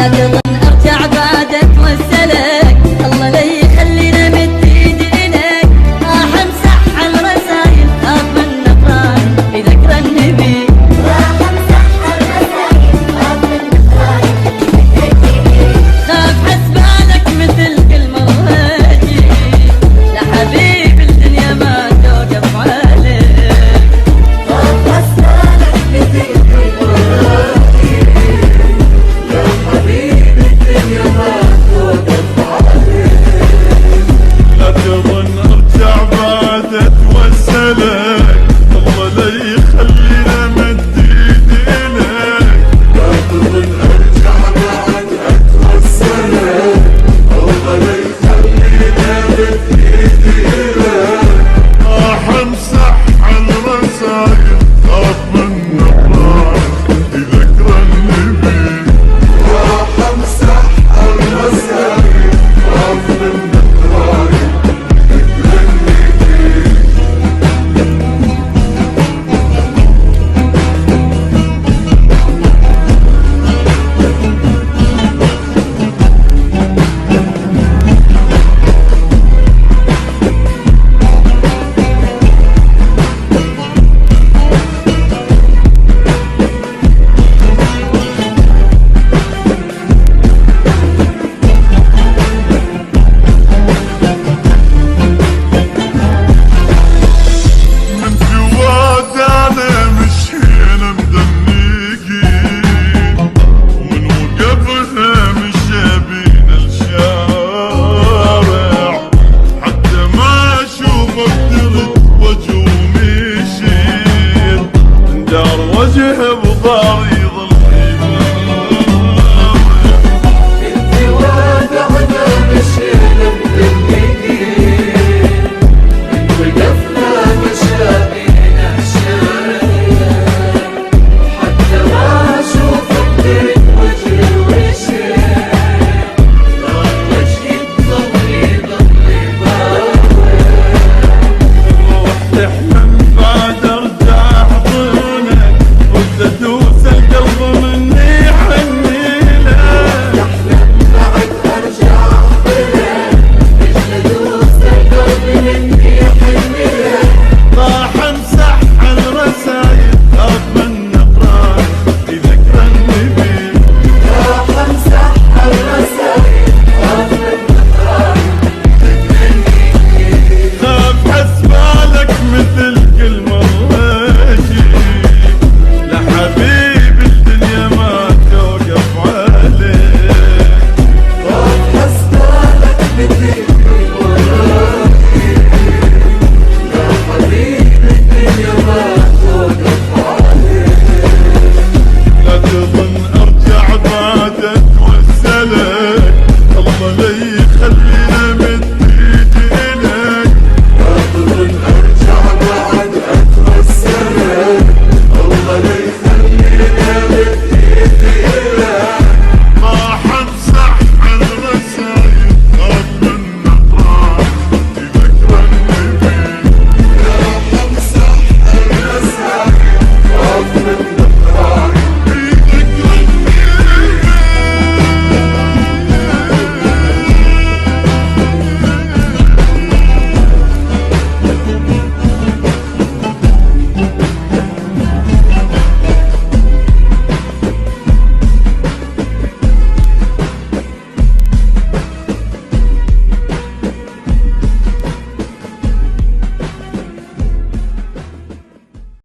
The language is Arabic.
لا تظن ارجع بعد اتوسلك، الله لا يخلينا مد ايدي اليك، راح امسح الرسايل خاف من نطران بذكر النبي، راح امسح الرسايل خاف من نطران بذكر النبي، خاف حسبالك مثل كل مرة اجي لحبيب الدنيا ما توقف عليك، خاف حسبالك مثل كل مرة اجي لحبيب الدنيا ما توقف عليك، لا تظن ارجع بعد اتوسلك، الله لا يخلينا مد ايدي اليك، لا تظن ارجع بعد اتوسلك، الله لا يخلينا مد ايدي اليك، راح امسح الرسايل خاف من نطران بذكر النبي، راح امسح الرسايل خاف من نطران بذكر النبي. من جوات انا مشينا مدنيقين، ومن وقفها مشى بينا الشارع، حتى ما اشوفك درت وجه ومشيت، دار وجهه بضاري يظل انت وادعنا مشينا مدنيين، وقفنا مشابينا الشارع، حتى ما